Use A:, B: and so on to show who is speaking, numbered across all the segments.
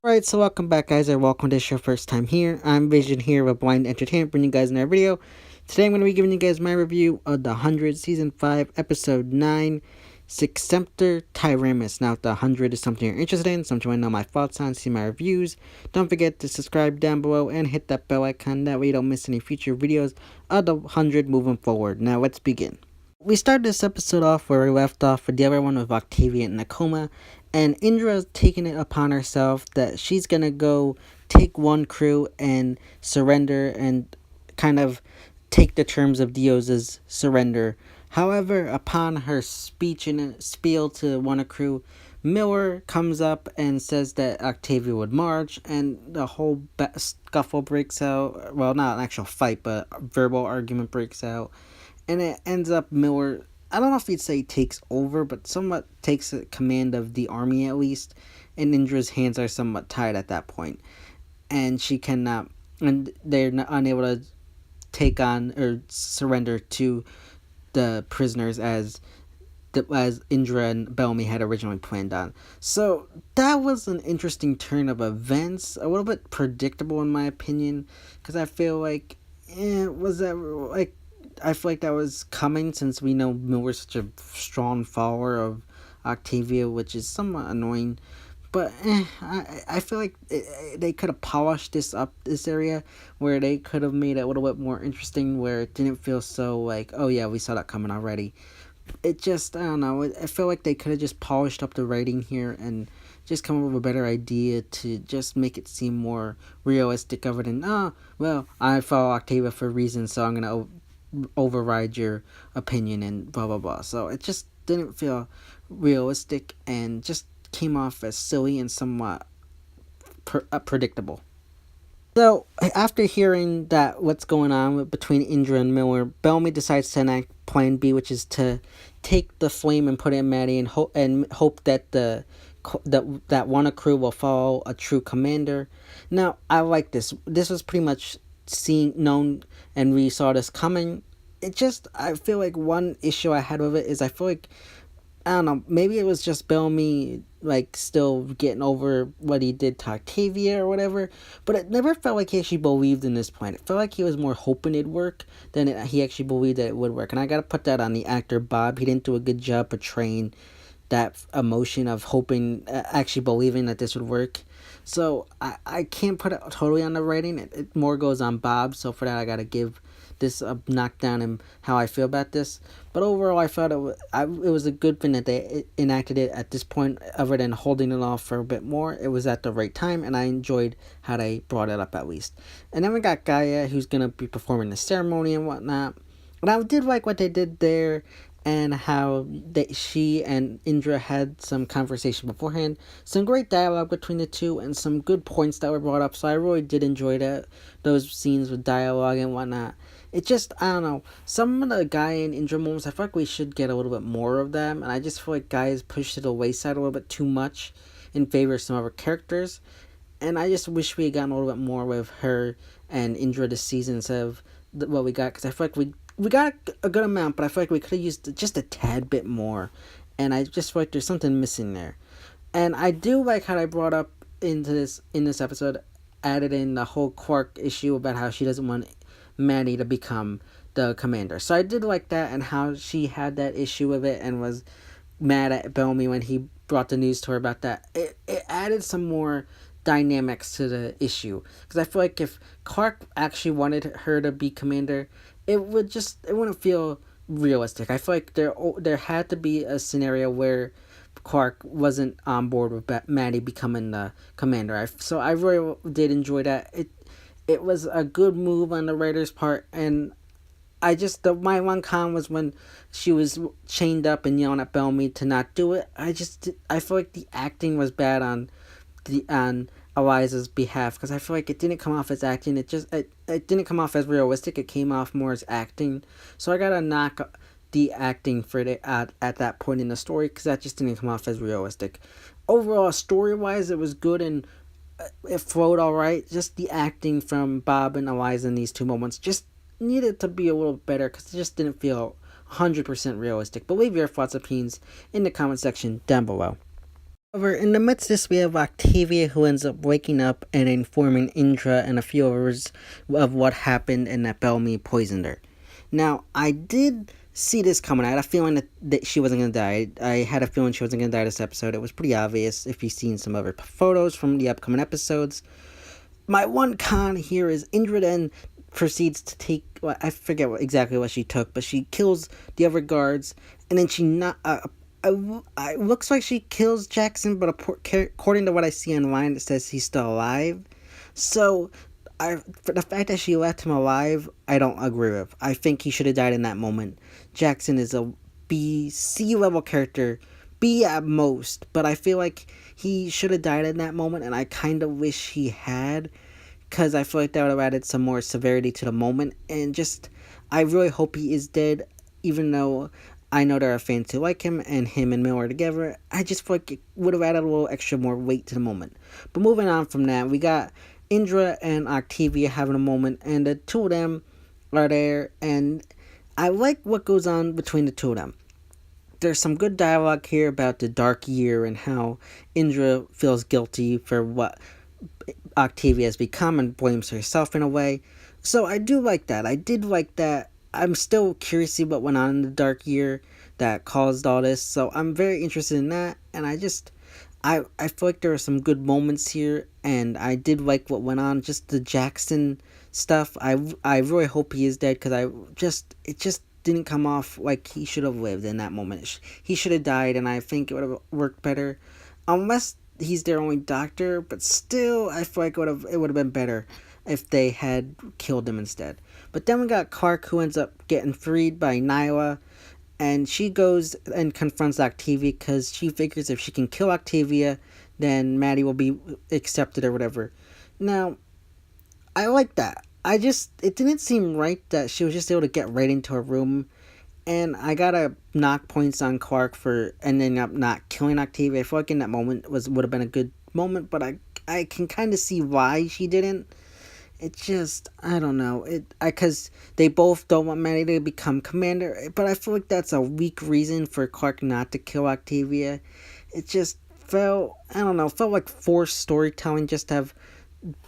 A: Alright, so welcome back, guys, or welcome to this your first time here. I'm Vision here with Blind Entertainment, bringing you guys another video. Today I'm going to be giving you guys my review of The 100, Season 5, Episode 9, Sic Semper Tyrannis. Now, if The 100 is something you're interested in, something you want to know my thoughts on, see my reviews, don't forget to subscribe down below and hit that bell icon. That way you don't miss any future videos of The 100 moving forward. Now, let's begin. We started this episode off where we left off with the other one with Octavia in a coma, and Indra's taking it upon herself that she's gonna go take one crew and surrender and kind of take the terms of Dios's surrender. However, upon her speech and spiel to one crew, Miller comes up and says that Octavia would march, and the whole scuffle breaks out. Well, not an actual fight, but a verbal argument breaks out. And it ends up Miller, I don't know if you'd say takes over, but somewhat takes command of the army at least. And Indra's hands are somewhat tied at that point. And she cannot, and they're unable to take on or surrender to the prisoners as Indra and Bellamy had originally planned on. So that was an interesting turn of events, a little bit predictable in my opinion, because I feel like, was that like, I feel like that was coming since we know Miller's such a strong follower of Octavia, which is somewhat annoying. But I feel like they could have polished this area, where they could have made it a little bit more interesting, where it didn't feel so like, oh yeah, we saw that coming already. It just, I don't know, I feel like they could have just polished up the writing here and just come up with a better idea to just make it seem more realistic of it. And, oh, well, I follow Octavia for a reason, so I'm going to override your opinion and blah blah blah. So it just didn't feel realistic and just came off as silly and somewhat predictable. So after hearing that what's going on between Indra and Miller, Bellamy decides to enact Plan B, which is to take the flame and put it in Maddie and hope that that one crew will follow a true commander. Now I like this. This was pretty much known, and we saw this coming. It just, I feel like one issue I had with it is I feel like, I don't know, maybe it was just Bellamy like still getting over what he did to Octavia or whatever, but it never felt like he actually believed in this plan. It felt like he was more hoping it'd work than he actually believed that it would work. And I gotta put that on the actor Bob. He didn't do a good job portraying that emotion of hoping, actually believing that this would work. So I can't put it totally on the writing. It more goes on Bob. So for that, I gotta give this a knockdown and how I feel about this. But overall, I felt it was a good thing that they enacted it at this point, other than holding it off for a bit more. It was at the right time, and I enjoyed how they brought it up at least. And then we got Gaia, who's gonna be performing the ceremony and whatnot. And I did like what they did there, and how she and Indra had some conversation beforehand. Some great dialogue between the two, and some good points that were brought up. So I really did enjoy those scenes with dialogue and whatnot. It just, I don't know, some of the Gaia and Indra moments, I feel like we should get a little bit more of them. And I just feel like Gaia's pushed to the wayside a little bit too much in favor of some other characters. And I just wish we had gotten a little bit more with her and Indra this season instead of what we got. Because I feel like we got a good amount, but I feel like we could have used just a tad bit more. And I just feel like there's something missing there. And I do like how I brought up in this episode, added in the whole Quark issue about how she doesn't want Maddie to become the commander. So I did like that, and how she had that issue with it and was mad at Bellamy when he brought the news to her about that. It added some more dynamics to the issue, because I feel like if Clark actually wanted her to be commander, it wouldn't feel realistic. I feel like there had to be a scenario where Clark wasn't on board with Maddie becoming the commander. So I really did enjoy that. It was a good move on the writer's part, and my one con was when she was chained up and yelling at Bellamy to not do it. I feel like the acting was bad on Eliza's behalf, because I feel like it didn't come off as acting. It didn't come off as realistic. It came off more as acting. So I gotta knock the acting for it at that point in the story, because that just didn't come off as realistic. Overall, story-wise, it was good and it flowed all right. Just the acting from Bob and Eliza in these two moments just needed to be a little better, because it just didn't feel 100% realistic. But leave your thoughts and opinions in the comment section down below. However, in the midst of this, we have Octavia, who ends up waking up and informing Indra and a few others of what happened and that Bellamy poisoned her. Now, I did see this coming. I had a feeling that she wasn't going to die. I had a feeling she wasn't going to die this episode. It was pretty obvious if you've seen some other photos from the upcoming episodes. My one con here is Indra then proceeds to take, well, I forget exactly what she took, but she kills the other guards, and then she not. It looks like she kills Jackson, but according to what I see online, it says he's still alive. So, for the fact that she left him alive, I don't agree with. I think he should have died in that moment. Jackson is a B, C level character, B at most, but I feel like he should have died in that moment, and I kind of wish he had, because I feel like that would have added some more severity to the moment, and just, I really hope he is dead, even though I know there are fans who like him, and him and Miller together. I just feel like it would have added a little extra more weight to the moment. But moving on from that, we got Indra and Octavia having a moment, and the two of them are there, and I like what goes on between the two of them. There's some good dialogue here about the dark year and how Indra feels guilty for what Octavia has become and blames herself in a way. So I do like that. I did like that. I'm still curious to see what went on in the dark year that caused all this. So I'm very interested in that. And I feel like there are some good moments here. And I did like what went on. Just the Jackson stuff. I really hope he is dead, because it just didn't come off like he should have lived in that moment. He should have died, and I think it would have worked better. Unless he's their only doctor, but still, I feel like it would have been better if they had killed him instead. But then we got Clark, who ends up getting freed by Nyla, and she goes and confronts Octavia because she figures if she can kill Octavia, then Maddie will be accepted or whatever. Now, I like that. It didn't seem right that she was just able to get right into her room, and I gotta knock points on Clark for ending up not killing Octavia. I feel like in that moment would have been a good moment, but I can kind of see why she didn't. It just, I don't know. Because they both don't want Maddie to become commander, but I feel like that's a weak reason for Clark not to kill Octavia. It just felt like forced storytelling just to have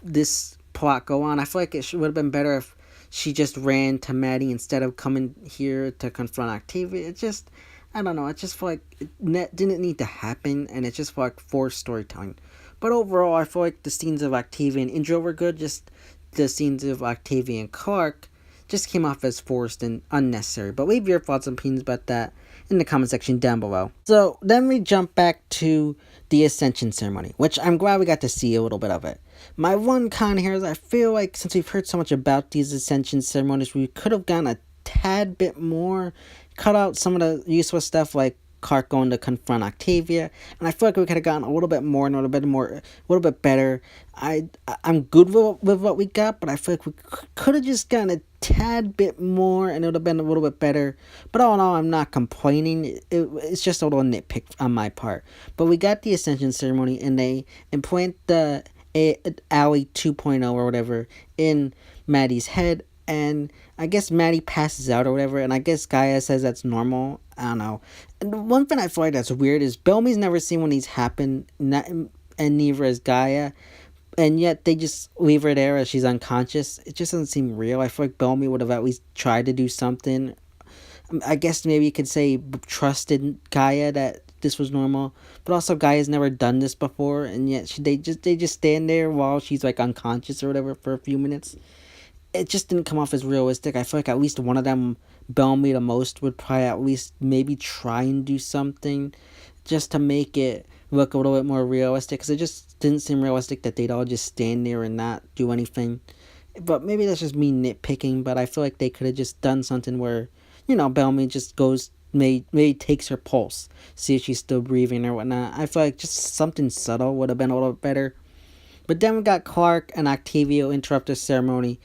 A: this plot go on. I feel like it would have been better if she just ran to Maddie instead of coming here to confront Octavia. It just, I don't know. It just felt like it didn't need to happen, and it just felt like forced storytelling. But overall, I feel like the scenes of Octavia and Indra were good. Just the scenes of Octavia and Clark just came off as forced and unnecessary. But leave your thoughts and opinions about that in the comment section down below. So then we jump back to the Ascension ceremony, which I'm glad we got to see a little bit of it. My one con here is I feel like since we've heard so much about these Ascension ceremonies, we could have gone a tad bit more, cut out some of the useless stuff like Clark going to confront Octavia, and I feel like we could have gotten a little bit more and a little bit better. I'm good with what we got, but I feel like we could have just gotten a tad bit more, and it would have been a little bit better. But all in all, I'm not complaining. It's just a little nitpick on my part. But we got the Ascension ceremony, and they implant the Alley 2.0 or whatever in Maddie's head, and I guess Maddie passes out or whatever, and I guess Gaia says that's normal. I don't know. And one thing I feel like that's weird is Bellamy's never seen one of these happen, and neither has Gaia, and yet they just leave her there as she's unconscious. It just doesn't seem real. I feel like Bellamy would have at least tried to do something. I guess maybe you could say trusted Gaia that this was normal, but also Gaia's never done this before, and yet they just stand there while she's like unconscious or whatever for a few minutes. It just didn't come off as realistic. I feel like at least one of them, Bellamy the most, would probably at least maybe try and do something just to make it look a little bit more realistic, because it just didn't seem realistic that they'd all just stand there and not do anything. But maybe that's just me nitpicking, but I feel like they could have just done something where, Bellamy just goes, maybe takes her pulse, see if she's still breathing or whatnot. I feel like just something subtle would have been a little bit better. But then we got Clark and Octavia interrupt the ceremony,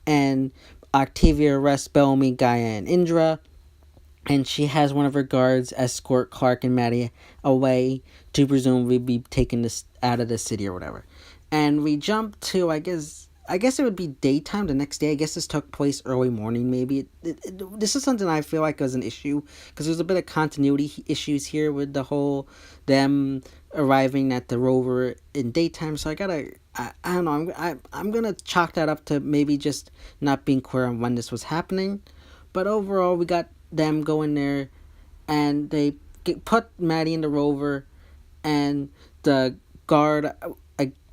A: and Octavia arrests Bellamy, Gaia, and Indra, and she has one of her guards escort Clark and Maddie away to presumably be taken out of the city or whatever. And we jump to, I guess, I guess it would be daytime the next day. I guess this took place early morning, maybe. This is something I feel like was an issue because there's a bit of continuity issues here with the whole them arriving at the rover in daytime. So I don't know. I'm gonna chalk that up to maybe just not being clear on when this was happening. But overall, we got them going there, and they put Maddie in the rover, and the guard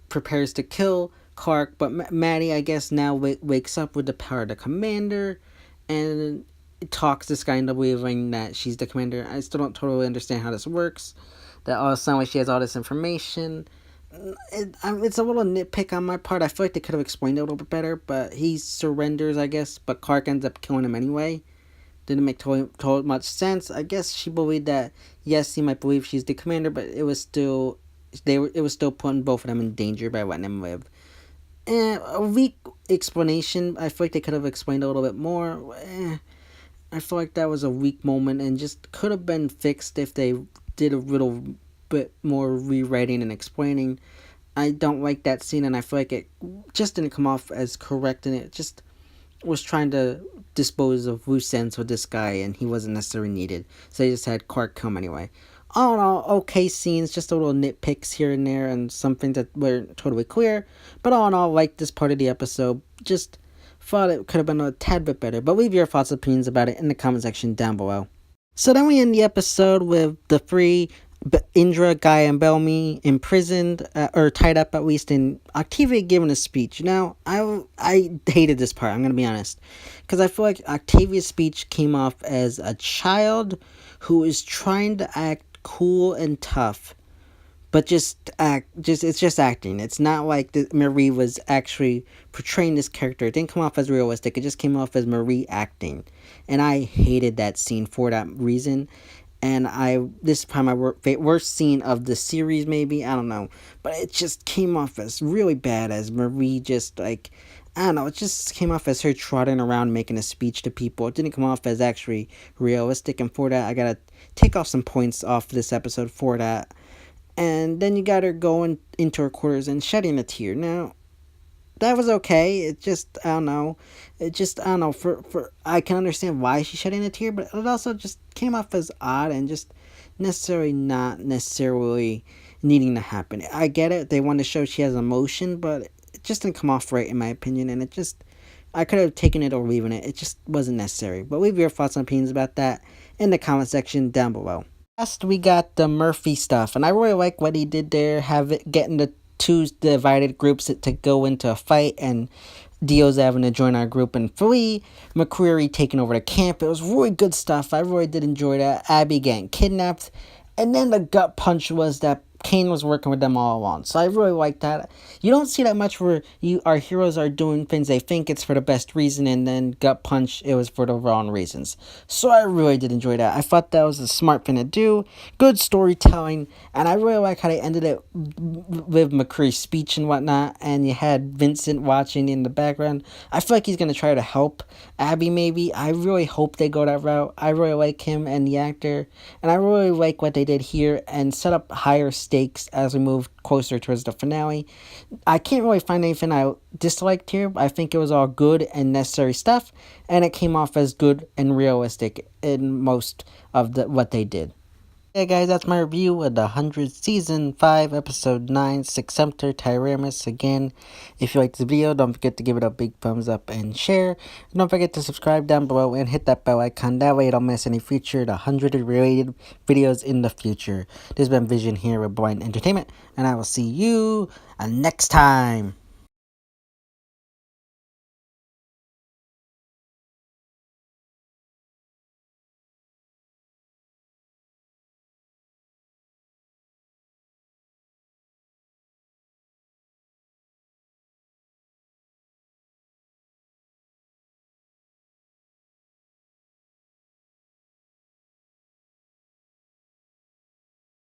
A: prepares to kill Clark, but Maddie, I guess, now wakes up with the power of the commander, and talks this guy into believing that she's the commander. I still don't totally understand how this works. That all sounds like she has all this information. It's a little nitpick on my part. I feel like they could have explained it a little bit better, but he surrenders, I guess, but Clark ends up killing him anyway. Didn't make totally much sense. I guess she believed that, yes, he might believe she's the commander, but it was still putting both of them in danger by letting them live. A weak explanation. I feel like they could have explained a little bit more. I feel like that was a weak moment and just could have been fixed if they did a little bit more rewriting and explaining. I don't like that scene, and I feel like it just didn't come off as correct, and it just was trying to dispose of loose ends with this guy, and he wasn't necessarily needed. So they just had Clark come anyway. All in all, okay scenes, just a little nitpicks here and there, and some things that weren't totally clear. But all in all, like this part of the episode, just thought it could have been a tad bit better. But leave your thoughts and opinions about it in the comment section down below. So then we end the episode with the three, Indra, Guy, and Bellamy imprisoned, or tied up at least, in Octavia giving a speech. Now, I hated this part, I'm going to be honest. Because I feel like Octavia's speech came off as a child who is trying to act cool and tough, but it's just acting. It's not like Marie was actually portraying this character. It didn't come off as realistic. It just came off as Marie acting, and I hated that scene for that reason. And this is probably my worst scene of the series, maybe, I don't know, but it just came off as really bad, as Marie just, like, I don't know, it just came off as her trotting around making a speech to people. It didn't come off as actually realistic, and for that, I gotta take off some points off this episode for that. And then you got her going into her quarters and shedding a tear. Now, that was okay. It just, I don't know. I can understand why she's shedding a tear, but it also just came off as odd and just not necessarily needing to happen. I get it. They want to show she has emotion, but it just didn't come off right, in my opinion. And I could have taken it or leaving it. It just wasn't necessary. But leave your thoughts and opinions about that in the comment section down below. Last, we got the Murphy stuff, and I really like what he did there, getting the two divided groups to go into a fight, and Dio's having to join our group, and flee. McCreary taking over the camp. It was really good stuff. I really did enjoy that. Abby getting kidnapped, and then the gut punch was that Kane was working with them all along. So I really like that. You don't see that much where our heroes are doing things they think it's for the best reason, and then gut punch, it was for the wrong reasons. So I really did enjoy that. I thought that was a smart thing to do. Good storytelling, and I really like how they ended it with McCreary's speech and whatnot, and you had Vincent watching in the background. I feel like he's going to try to help Abby, maybe. I really hope they go that route. I really like him and the actor, and I really like what they did here and set up higher stakes as we move closer towards the finale. I can't really find anything I disliked here. I think it was all good and necessary stuff, and it came off as good and realistic in most of what they did. Yeah, guys, that's my review of the 100th Season 5, Episode 9, Sic Semper Tyrannis. Again, if you liked the video, don't forget to give it a big thumbs up and share. Don't forget to subscribe down below and hit that bell icon. That way you don't miss any future 100 related videos in the future. This has been Vision here with Blind Entertainment, and I will see you next time.